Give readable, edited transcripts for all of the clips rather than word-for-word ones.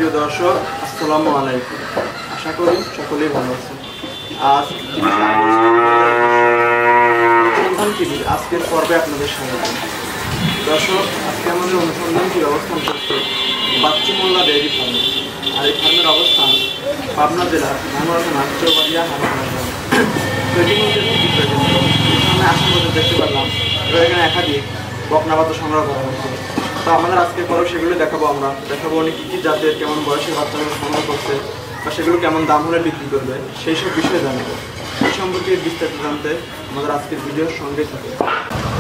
প্রিয় দর্শক, আসসালামু আলাইকুম। আশা করি সকলেই ভালো আছেন। আজ অনুসন্ধান টিভির আজকের পর্বে আপনাদের স্বাগত। দর্শক, আজকে আমাদের অনুসন্ধানটির অবস্থান করছে বাচ্চু মোল্লা ডেয়ারি ফার্মে। আর এই ফার্মের অবস্থান পাবনা জেলার ভাঙ্গুড়া থানার চৌবাড়িয়া হারোপাড়া গ্রামে। তো এটির মধ্যে এখানে আসার মধ্যে দেখতে পারলাম এবার এখানে একাধিক বকনাবাচ্চা সংগ্রহ করা হচ্ছে। তো আমাদের আজকের পরেও সেগুলো দেখাবো উনি কী কী জাতের কেমন বয়সের বাচ্চাগুলো সংগ্রহ করছে বা সেগুলো কেমন দাম হলে বিক্রি করবে সেই সব বিষয়ে জানাবো। এই সম্পর্কে বিস্তারিত জানতে আমাদের আজকের ভিডিওর সঙ্গেই থাকে।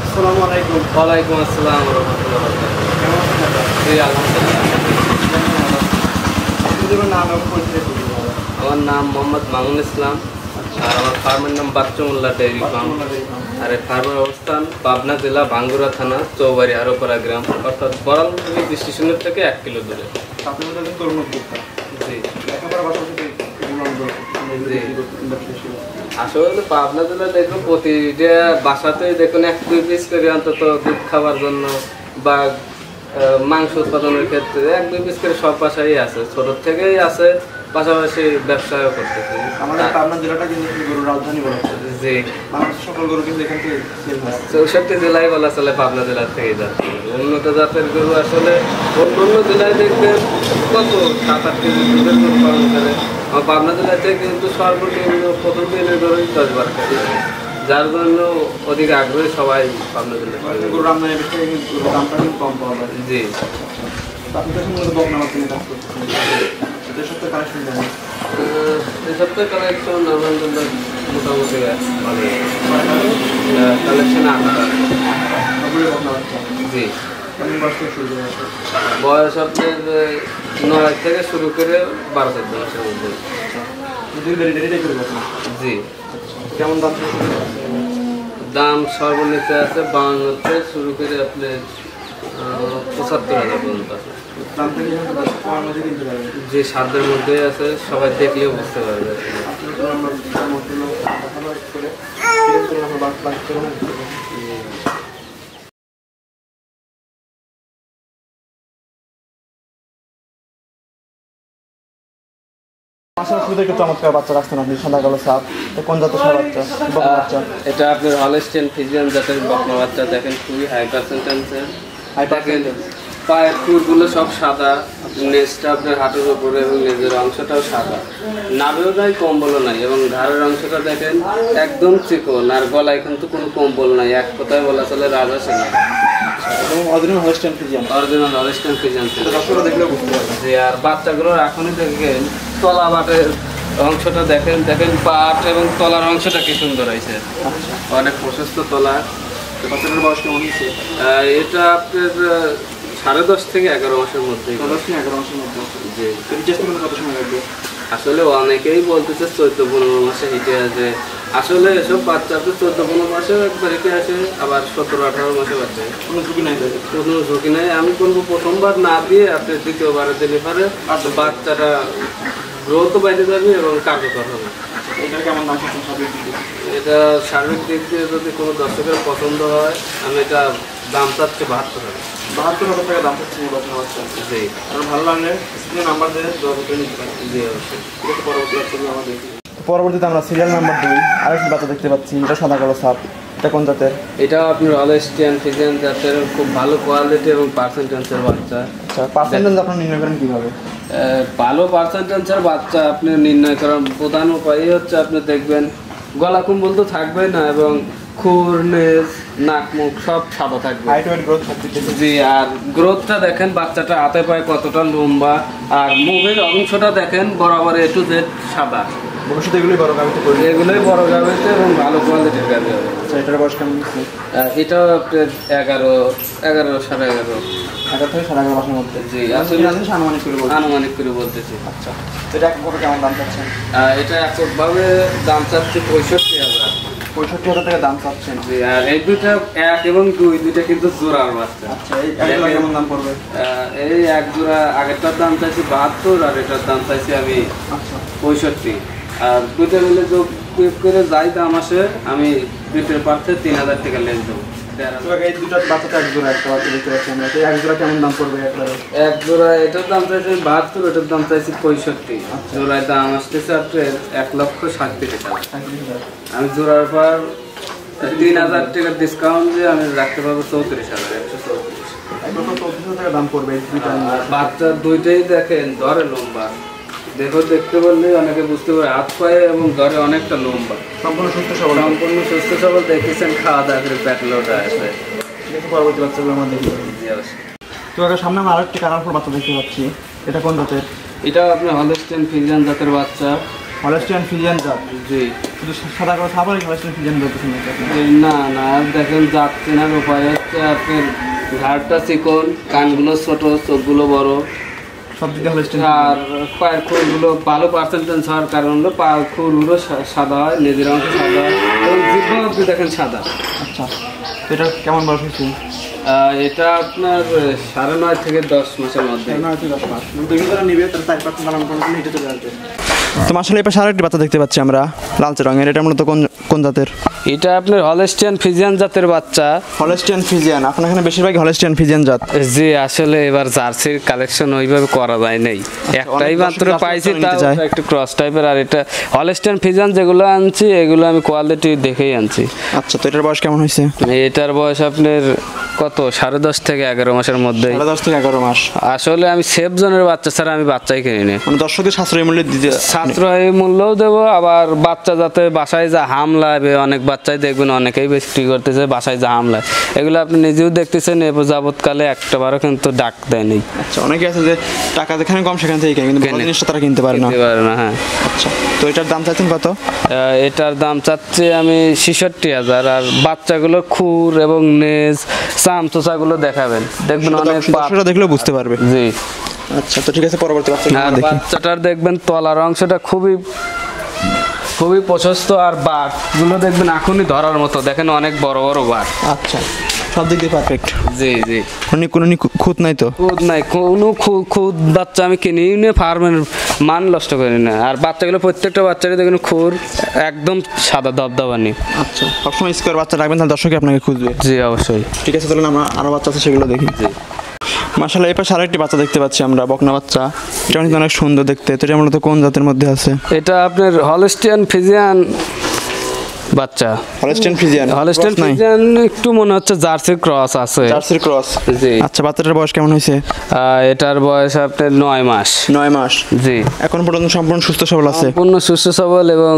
আসসালামু আলাইকুম। ওয়ালাইকুম আসসালাম রহমতুল্লাহ। কেমন আছেন দাদা? জি আলহামদুলিল্লাহ। নাম এবং পরিচয় দিন। আমার নাম মোহাম্মদ মামুন ইসলাম আর আমার ফার্মের নাম বাচ্চু মোল্লা ডেয়ারি ফার্ম। আর এই ফার্মের অবস্থান পাবনা জেলা ভাঙ্গুড়া থানা চৌবাড়ি হারোপাড়া গ্রাম, অর্থাৎ বরাল স্টেশনের থেকে 1 কিলো দূরে। আপনি বলতে তরুণ উদ্যোক্তা। জি লেখাপড়ার পাশাপাশি আসলে পাবনা জেলা দেখুন প্রতিটা বাসাতেই দেখুন 1-2 পিস করে অন্তত দুধ খাওয়ার জন্য বা মাংস উৎপাদনের ক্ষেত্রে 1-2 পিস করে সব বাসায় আছে, ছোট থেকেই আছে, পাশাপাশি ব্যবসাও করতেছে। আমাদের পাবনা জেলাটা কিন্তু গরুর রাজধানী বলা হয়। জি, বাংলাদেশের সকল গরু কিন্তু এখান থেকে সেল হয়। 64 জেলায় বলা চলে পাবনা জেলার থেকেই যাচ্ছে। উন্নত জাতের গরু আসলে অন্য জেলায় দেখবেন কত 7-8 কেজি দুধের গরু পালন করে, আমার পাবনা জেলায় থেকে কিন্তু সর্বনিম্ন প্রথম দিনের গরুই 10-12 কেজি, যার জন্য অধিক আগ্রহী সবাই পাবনা জেলায়। গরু রান্নায় বেশি দামটা কিন্তু কম পাওয়া যায়। জি, আপনি তো মূলত বকনাবাচ্চা নিয়ে কাজ করতেছেন। এই সপ্তাহে কালেকশন দেন? এই সপ্তাহে কালেকশন আলহামদুলিল্লাহ মোটামুটি ভালো কালেকশন আটটা। বকনাবাচ্চা জি, কেমন বয়স থেকে শুরু করে আছে? বয়স আপনার 9 থেকে শুরু করে 12-14 মাসের মধ্যে। দুই ডেলিভারি করে বকনা। জি, কেমন দাম থেকে শুরু করে? দাম সর্বনিচে আছে 52 থেকে শুরু করে আপনার 75,000 পর্যন্ত আছে। দাম থেকে কমার মধ্যে কিনতে পারবেন। যে সাধ্যের মধ্যে আছে সবাই দেখলেও বুঝতে পারবে। চমৎকার বাচ্চা রাখছেন আপনি, সাদা কালো সাপ। কোন জাতের সাপ বাচ্চা? এটা আপনার হলস্টেইন ফ্রিজিয়ান জাতের বকনা বাচ্চা। দেখেন খুবই হাই পার্সেন্টেন্সের। দেখেন পায়ের খুরগুলো সব সাদা, নেজটা আপনার হাঁটুর উপরে এবং নেজের অংশটাও সাদা, নাভেও নাই কম্বলও নাই এবং ঘাড়ের অংশটা দেখেন একদম চিকন, আর গলায় কিন্তু কোনো কম্বল নাই, এক কথায় বলা চলে রাজহাঁসের নাই। Original Holstein Friesian. Original Holstein Friesian. দর্শকরা দেখলেও বুঝতে পারবেন। জি, আর বাচ্চাগুলোর এখনই দেখেন তলা বাটের অংশটা দেখেন পাট এবং তলার অংশটা কি সুন্দর হয়েছে, অনেক প্রশস্ত তলা। বাচ্চাটার বয়স কেমন হয়েছে? এটা আপনার 10.5 থেকে 11 মাসের মধ্যে। 11 মাসের মধ্যে। জি, কত সময় লাগবে? আসলে অনেকেই বলতেছে 14-15 মাসে হিটে আসে। আসলে এসব বাচ্চা আপনার 14-15 মাসেও একবার হিটে আসে, আবার 17-18 মাসে বাচ্চা। কোনো ঝুঁকি নাই? কোনো ঝুঁকি নেই। আমি বলবো প্রথমবার না দিয়ে আপনি দ্বিতীয়বারে দিলে পারে বাচ্চাটা গ্রোথ বাইরে যাবে এবং কার্যকর হবে। এটা কেমন দাম পাচ্ছেন সার্বিক দিক দিয়ে? এটা সার্বিক দিক দিয়ে যদি কোনো দর্শকের পছন্দ হয়, আমি এটা দাম চাচ্ছি 72,000। 72,000 টাকা দাম পাচ্ছেন এই বকনা বাচ্চা। জি, আর ভালো লাগলে স্ক্রিনে নাম্বার দিয়ে যোগাযোগ করে নিতে পারেন। জি অবশ্যই। পরবর্তীতে আমরা সিরিয়াল নাম্বার 2 আরেকটি বাচ্চা দেখতে পাচ্ছি। এটা সাদা কালো সাপ। এটা কোন জাতের? এটা আপনার হলস্টেইন ফ্রিজিয়ান জাতের, খুব ভালো কোয়ালিটি এবং পার্সেন্টেন্সের বাচ্চা। আচ্ছা, পার্সেন্টেজ আপনি নির্ণয় করেন কীভাবে? ভালো পার্সেন্টেন্সের বাচ্চা আপনি নির্ণয় করার প্রধান উপায়ই হচ্ছে আপনি দেখবেন গলা কুম্বল তো থাকবে না এবং খুর, নেজ, নাক, মুখ সব সাদা থাকবে। হাইট ওয়েট গ্রোথ সবকিছু। জি, আর গ্রোথটা দেখেন বাচ্চাটা হাতে পায়ে কতটা লম্বা, আর মুখের অংশটা দেখেন বরাবর A to Z সাদা। ভবিষ্যতে এগুলোই বড় গাভিতে করবে। এগুলোই বড় গাভিতে এবং ভালো কোয়ালিটির গাভি হবে। আচ্ছা, এটার বয়স কেমন হচ্ছে? এটাও আপনার 11, 11.5 11 থেকে 11.5 মাসের মধ্যে। জি, আসলে আনুমানিক করে বলছি। আনুমানিক করে বলতেছি। আচ্ছা, এটা এখন কত কেমন দাম চাচ্ছেন? এটা এককভাবে দাম চাচ্ছি 65,000। 65,000 টাকা দাম চাচ্ছেন। জি, আর এই দুইটা 1 এবং 2 দুইটা কিন্তু জোড়ার বাচ্চা। আচ্ছা, এই একটা কেমন দাম পড়বে? এই এক জোড়া আগেরটার দাম চাইছি 72 আর এটার দাম চাইছি আমি 65। আর দুইটা মিলে যোগ কুইপ করে যাই দাম আসে আমি দুইটার পার্থে 3000 টাকা লেন দেবো। এই দুটো বাচ্চা তো এক জোড়া, একটা বাচ্চা দেখতে পাচ্ছি আমরা, এক জোড়া কেমন দাম পড়বে একবারে? এক জোড়া এটার দাম চাইছে 72, এটার দাম চাইছি 65। জোড়ায় দাম আসতেছে আপনার 1,60,000 টাকা। আমি জোড়ার পর 3000 টাকার ডিসকাউন্ট দিয়ে আমি রাখতে পারবো 34,134। 34,000 টাকা দাম পড়বে এই দুইটা। বাচ্চা দুইটাই দেখেন ধরে লম্বা, দেখতে বললে অনেকে বুঝতে পারে, হাত পায়ে এবং ধরে অনেকটা লম্বা, সম্পূর্ণ সুস্থ সবল। সম্পূর্ণ সুস্থ সবল। দেখেছেন খাওয়া দাওয়া করে পেট লোটা আছে। পরবর্তী বাচ্চাগুলো আমরা দেখি। তো আগে সামনে আমরা আরেকটি কালারফুল বাচ্চা দেখতে পাচ্ছি, এটা কোন জাতের? এটা আপনার হলস্টেইন ফ্রিজিয়ান জাতের বাচ্চা। হলস্টেইন ফ্রিজিয়ান জাত? জি। শুধু সাদা করে সাবারই হলস্টেইন ফ্রিজিয়ান বলতেছেন নাকি? না না, দেখেন জাত চেনার উপায় হচ্ছে আপনার ঘাড়টা চিকন, কানগুলো ছোট, চোখগুলো বড়, সব দিকে হলস্টেইন। আর পায়ের খুরগুলো ভালো পার্সেন্টেজ হওয়ার কারণ হলো পায়ের খুরগুলো সাদা হয়, লেজের অংশ সাদা হয় এবং জিহ্বা অবধি দেখেন সাদা। আচ্ছা, তো এটা কেমন বয়স হয়েছে? এটা আপনার 9.5 থেকে 10 মাসের মধ্যে। 9 থেকে 10 মাস। দুই যারা নিবে তার 4-5 লালন পালন করে হেঁটে চলে আসবে। তো আসলে এই পাশে আরেকটি বাচ্চা দেখতে পাচ্ছি আমরা লালচে রঙের, এটা মূলত কোন জাতের? এটা আপনার হলস্টেইন ফ্রিজিয়ান জাতের বাচ্চা। হলস্টেইন ফ্রিজিয়ান, আপনার এখানে বেশিরভাগই হলস্টেইন ফ্রিজিয়ান জাত? জি, আসলে এবার জার্সির কালেকশন ওইভাবে করা যায় নাই, একটাই মাত্র পাইছি, তাও একটু ক্রস টাইপের। আর এটা হলস্টেইন ফ্রিজিয়ান যেগুলো আনছি এগুলো আমি কোয়ালিটি দেখেই আনছি। আচ্ছা, তো এটার বয়স কেমন হয়েছে? এটার বয়স আপনার কত 10.5 থেকে 11 মাসের মধ্যে। 10 থেকে 11 মাস। আসলে আমি সেফ জোনের বাচ্চা ছাড়া আমি বাচ্চাই কিনি না, মানে দর্শকদের সাশ্রয়ী মূল্যে দিতে। সাশ্রয়ী মূল্যও দেবো, আবার বাচ্চা যাতে বাসায় যা হামলা হবে, অনেক বাচ্চাই দেখবেন অনেকেই বিক্রি করতেছে বাসায় যা হামলা, এগুলো আপনি নিজেও দেখতেছেন। এ যাবৎকালে একটাবারও কিন্তু ডাক দেয়নি। আচ্ছা, অনেকে আছে যে টাকা যেখানে কম সেখান থেকে কিন্তু ভালো জিনিসটা তারা কিনতে পারে না। হ্যাঁ। আচ্ছা, তো এটার দাম চাচ্ছেন কত? এটার দাম চাচ্ছি আমি 66,000। আর বাচ্চাগুলোর খুর এবং নেজ চামচোচাগুলো দেখাবেন, দেখবেন অনেক দর্শকরা দেখলেও বুঝতে পারবে। জি। আচ্ছা, তো ঠিক আছে, পরবর্তী বাচ্চা দেখি। বাচ্চাটার দেখবেন তলার অংশটা খুবই প্রশস্ত, আর বাটগুলো দেখবেন এখনই ধরার মতো, দেখেন অনেক বড় বড় বাট। আচ্ছা, সব দিক দিয়ে পারফেক্ট। জি জি। কোনো খুঁত নাই তো? খুদ নাই, কোনো খুদ বাচ্চা আমি কিনি না, ফার্মের মান নষ্ট করি না। আর বাচ্চাগুলো প্রত্যেকটা বাচ্চারই দেখেন খুর একদম সাদা দবদবানি। আচ্ছা, সবসময় স্কোয়ার বাচ্চা রাখবেন, তাহলে দর্শক আপনাকে খুঁজবে। জি অবশ্যই। ঠিক আছে, তাহলে আমরা আরও বাচ্চা আছে সেগুলো দেখি। জি। মাশাআল্লাহ, এই পাশে আরেকটি বাচ্চা দেখতে পাচ্ছি আমরা, বকনা বাচ্চা। এটা অনেক সুন্দর দেখতে। তো এটা মূলত কোন জাতের মধ্যে আছে? এটা আপনার হলস্টেইন ফ্রিজিয়ান বাচ্চা। Holstein Friesian? হলস্টেইন ফ্রিজিয়ান একটু মনে হচ্ছে জার্সির ক্রস আছে। জার্সির ক্রস? জি। আচ্ছা, বাচ্চাটার বয়স কেমন হয়েছে? এটার বয়স আপনার 9 মাস। 9 মাস? জি। এখন পর্যন্ত সম্পূর্ণ সুস্থ সবল আছে? সম্পূর্ণ সুস্থ সবল, এবং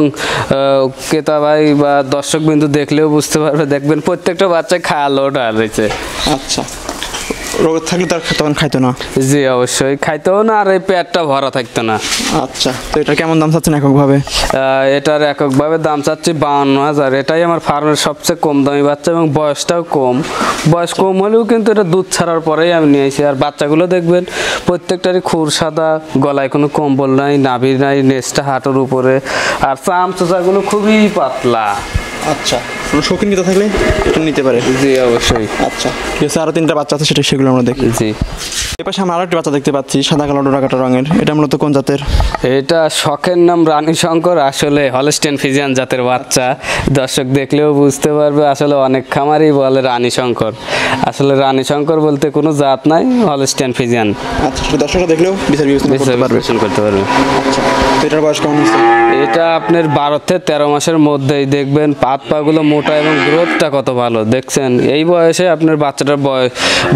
ক্রেতা ভাই বা দর্শক বিন্দু দেখলেও বুঝতে পারবে, দেখবেন প্রত্যেকটা বাচ্চা খাওয়া লোড আর রয়েছে। আচ্ছা, রোগ থাকলে তার তখন খাইতো না? জি অবশ্যই খাইতেও না, আর এই পেটটা ভরা থাকতো না। আচ্ছা, তো এটা কেমন দাম চাচ্ছেন এককভাবে? এটার এককভাবে দাম চাচ্ছি 52,000। এটাই আমার ফার্মের সবচেয়ে কম দামি বাচ্চা, এবং বয়সটাও কম। বয়স কম হলেও কিন্তু এটা দুধ ছাড়ার পরেই আমি নিয়ে আসি। আর বাচ্চাগুলো দেখবেন প্রত্যেকটারই খুর সাদা, গলায় কোনো কম্বল নাই, নাভি নাই, নেজটা হাঁটুর উপরে, আর চামচোচাগুলো খুবই পাতলা। আচ্ছা, কোনো শৌখিন নিতে থাকলে এটা নিতে পারে? জি অবশ্যই। আচ্ছা, ঠিক আছে, আরও 3টা বাচ্চা আছে, সেগুলো আমরা দেখি। জি। এপাশে আমরা আরও একটি বাচ্চা দেখতে পাচ্ছি, সাদা কালো ডোরাকাটা রঙের। এটা মূলত কোন জাতের? এটা শখের নাম রানী শঙ্কর, আসলে হলস্টেইন ফ্রিজিয়ান জাতের বাচ্চা। দর্শক দেখলেও বুঝতে পারবে, আসলে অনেক খামারই বলে রানী শঙ্কর, আসলে রানী শঙ্কর বলতে কোনো জাত নাই, হলস্টেইন ফ্রিজিয়ান। আচ্ছা, দর্শকরা দেখলেও বিশ্লেষণ করতে পারবে। আচ্ছা, তো এটার বয়স কেমন হয়েছে? এটা আপনার 12 থেকে 13 মাসের মধ্যেই, দেখবেন হাত পাগুলো মোটা এবং গ্রোথটা কত ভালো দেখছেন। এই বয়সে আপনার বাচ্চাটার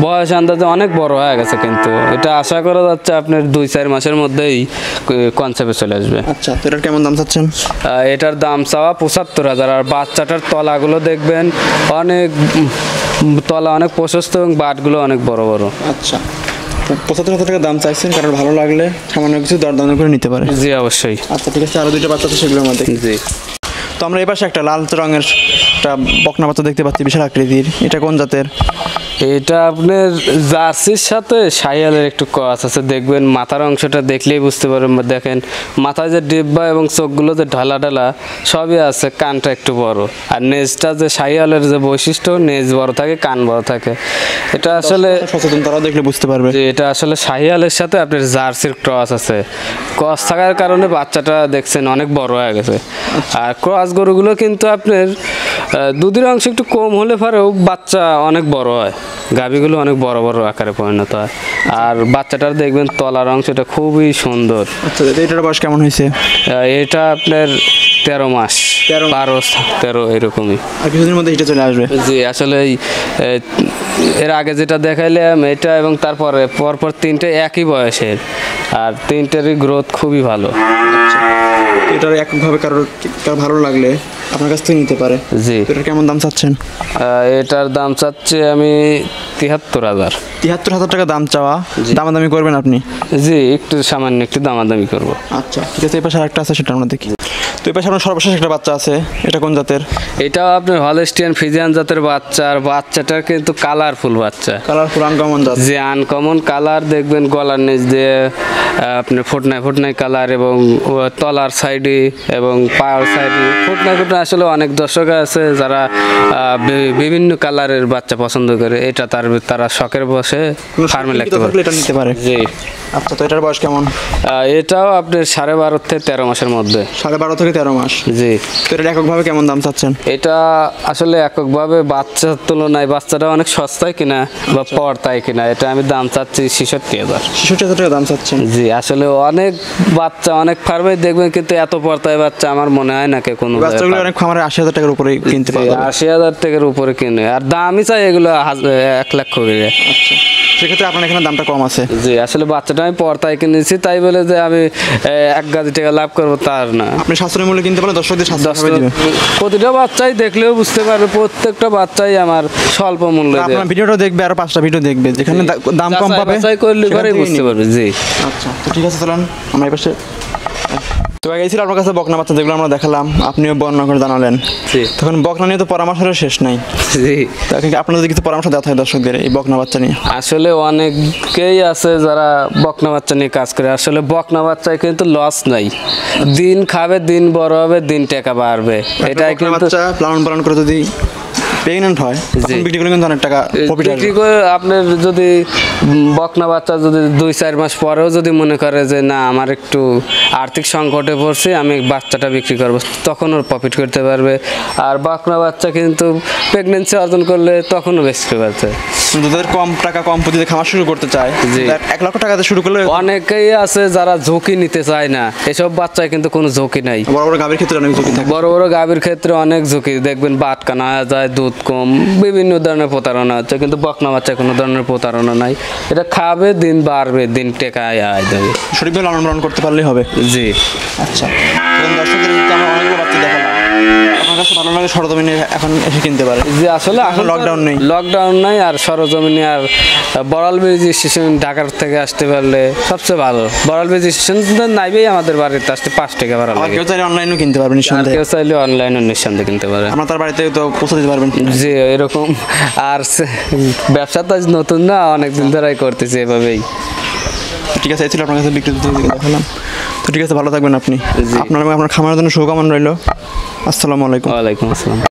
বয়স আন্দাজে অনেক বড় হয়ে গেছে, কিন্তু এটা আশা করা যাচ্ছে আপনার 2-4 মাসের মধ্যেই কনসেপ্টে চলে আসবে। আচ্ছা, তো এটার কেমন দাম চাচ্ছেন? এটার দাম চাওয়া 75,000। আর বাচ্চাটার তলাগুলো দেখবেন অনেক তলা অনেক প্রশস্ত, এবং বাটগুলো অনেক বড় বড়। আচ্ছা, 75,000 টাকা দাম চাইছেন, কারণ ভালো লাগলে সামান্য কিছু দরদাম করে নিতে পারে। জি অবশ্যই। আচ্ছা, ঠিক আছে, আরও 2টা বাচ্চা আছে, সেগুলো আমরা দেখি। জি। তো আমরা এই পাশে একটা লাল রঙের একটা বকনা বাচ্চা দেখতে পাচ্ছি, বিশাল আকৃতির। এটা কোন জাতের? এটা আপনার জার্সির সাথে শাহিওয়ালের একটু ক্রস আছে, দেখবেন মাথার অংশটা দেখলেই বুঝতে পারবেন। দেখেন মাথায় যে ডিব্বা এবং চোখগুলো যে ঢালা ঢালা সবই আছে, কানটা একটু বড়। আর নেজটা যে শাহিওয়ালের যে বৈশিষ্ট্য, নেজ বড় থাকে, কান বড় থাকে। এটা আসলে সচেতন তারা দেখলে বুঝতে পারবে যে এটা আসলে শাহিওয়ালের সাথে আপনার জার্সির ক্রস আছে। ক্রস থাকার কারণে বাচ্চাটা দেখছেন অনেক বড় হয়ে গেছে। আর ক্রস গরুগুলো কিন্তু আপনার দুধের অংশ একটু কম হলে পরেও বাচ্চা অনেক বড় হয়, গাভীগুলো অনেক বড় বড় আকারে পরিণত হয়। আর বাচ্চাটার দেখবেন তলার অংশটা খুবই সুন্দর। আচ্ছা, এটার বয়স কেমন হয়েছে? এটা আপনার 13 মাস, 12-13 এরকমই। আর কিছুদিনের মধ্যে এটা চলে আসবে? জি, আসলে এর আগে যেটা দেখাইলাম এটা এবং তারপরে পরপর তিনটে একই বয়সের, আর তিনটেরই গ্রোথ খুবই ভালো। এটার একভাবে কারোর ভালো লাগলে আপনার কাছ থেকে নিতে পারে। জি। এটার কেমন দাম চাচ্ছেন? এটার দাম চাচ্ছি আমি 73,000। 73,000 টাকা দাম চাওয়া। দামাদামি করবেন আপনি? জি, একটু সামান্য একটু দামাদামি করব। আচ্ছা, ঠিক আছে। এই পাশে আরেকটা আছে, সেটা আমরা দেখি। তো এই পাশে আপনার সর্বশেষ একটা বাচ্চা আছে, এটা কোন জাতের? এটাও আপনার হলস্টিয়ান ফ্রিজিয়ান জাতের বাচ্চা। আর বাচ্চাটার কিন্তু কালারফুল বাচ্চা, কালারফুল আনকমন জাত। যে আনকমন কালার দেখবেন, গলার নিচ দিয়ে আপনার ফুটনায় ফুটনায় কালার, এবং তলার সাইডে এবং পায়ের সাইডে ফুটনায় ফুটনায়। আসলে অনেক দর্শক আছে যারা বিভিন্ন কালারের বাচ্চা পছন্দ করে, এটা তারা শখের বসে ফার্মে লাগতে পারে, এটা নিতে পারে। জি। আচ্ছা, তো এটার বয়স কেমন? এটাও আপনার 12.5 থেকে 13 মাসের মধ্যে। 12.5 থেকে 13 মাস। জি। তো এটা এককভাবে কেমন দাম চাচ্ছেন? এটা আসলে এককভাবে বাচ্চার তুলনায় বাচ্চাটা অনেক সস্তায় কিনা বা পর্তায় কিনা, এটা আমি দাম চাচ্ছি 66,000। 66,000 টাকা দাম চাচ্ছেন? জি, আসলে অনেক বাচ্চা অনেক ফার্মে দেখবেন, কিন্তু এত পর্তায় বাচ্চা আমার মনে হয় না কোনো বাচ্চাগুলো অনেক খামারে 80,000 টাকার উপরে কিনতে পারে। 80,000 টাকার উপরে কিনে, আর দামই চাই এগুলো 1 লাখ করে। আচ্ছা, সেক্ষেত্রে আপনার এখানে দামটা কম আছে। জি, আসলে বাচ্চাটা আমি পর্তায় কিনেছি, তাই বলে যে আমি 1 গাদি টাকা লাভ করবো তার না। আপনি সাশ্রয় মূল্যে কিনতে পারলে দর্শকদের সাশ্রয় দিবেন। প্রতিটা বাচ্চাই দেখলেও বুঝতে পারবে, প্রত্যেকটা বাচ্চাই আমার স্বল্প মূল্যে। আপনার ভিডিওটা দেখবে আর 5টা ভিডিও দেখবে, যেখানে দাম কম পাবে করলে পরেই বুঝতে পারবে। জি। আচ্ছা, তো ঠিক আছে, চলেন আমরা এই পাশে। তো গেছিল আপনার কাছে বকনা বাচ্চা, যেগুলো আমরা দেখালাম, আপনিও বর্ণনা করে জানালেন। তখন বকনা নিয়ে তো পরামর্শের শেষ নাই। জি। আপনার যদি কিছু পরামর্শ দেওয়া হয় দর্শকদের এই বকনা বাচ্চা নিয়ে? আসলে অনেকেই আছে যারা বকনা বাচ্চা নিয়ে কাজ করে, আসলে বকনা বাচ্চায় কিন্তু লস নাই। দিন খাবে, দিন বড় হবে, দিন টাকা বাড়বে। এটাই কিন্তু বাচ্চা লালন পালন করে যদি প্রেগন্যান্ট হয়, বিক্রি করে কিন্তু অনেক টাকা প্রফিট বিক্রি করে। আপনার যদি বকনা বাচ্চা যদি 2-4 মাস পরেও যদি মনে করে যে না আমার একটু আর্থিক সংকটে পড়ছে, আমি বাচ্চাটা বিক্রি করবো, তখন ওর প্রফিট করতে পারবে। আর বকনা বাচ্চা কিন্তু প্রেগনেন্সি অর্জন করলে তখনও বেচতে পারছে। যাদের কম টাকা কম পুঁজিতে খামার শুরু করতে চায়, 1 লক্ষ টাকাতে শুরু করলে অনেকেই আছে যারা ঝুঁকি নিতে চায় না। এসব বাচ্চায় কিন্তু কোনো ঝুঁকি নাই। বড় বড় গাভীর ক্ষেত্রে অনেক ঝুঁকি থাকে। বড় বড় গাভীর ক্ষেত্রে অনেক ঝুঁকি, দেখবেন বাটকানা হয়ে যায়, দুধ কম, বিভিন্ন ধরনের প্রতারণা হচ্ছে। কিন্তু বকনা বাচ্চায় কোনো ধরনের প্রতারণা নাই। এটা খাবে, দিন বাড়বে, দিন টেকায় আয় দেবে। সঠিকভাবে লালন পালন করতে পারলেই হবে। জি। আচ্ছা, দর্শকদের আমরা অনেকগুলো বাচ্চা দেখালাম, আপনার কাছে ভালো লাগে সরজমিনে এখন এসে কিনতে পারে। যে আসলে এখন লকডাউন নেই, লকডাউন নাই। আর সরজমিনে আর বড়াল ব্রিজ স্টেশন ঢাকার থেকে আসতে পারলে সবচেয়ে ভালো। বড়াল ব্রিজ স্টেশন নাইবেই আমাদের বাড়িতে আসতে 5 টাকা ভাড়া লাগে। কেউ চাইলে অনলাইনেও কিনতে পারবেন, নিঃসন্দেহে। কেউ চাইলে অনলাইনে নিঃসন্দেহে কিনতে পারে। আমরা তার বাড়িতে তো পৌঁছে দিতে পারবেন। জি, এরকম। আর ব্যবসা তো নতুন না, অনেকদিন ধরেই করতেছি এভাবেই। ঠিক আছে, এই ছিল আপনার কাছে বিক্রি দেখালাম। তো ঠিক আছে, ভালো থাকবেন আপনি। আপনার খামারের জন্য শুভকামনা রইল। আসসালামু আলাইকুম। ওয়ালাইকুম আসসালাম।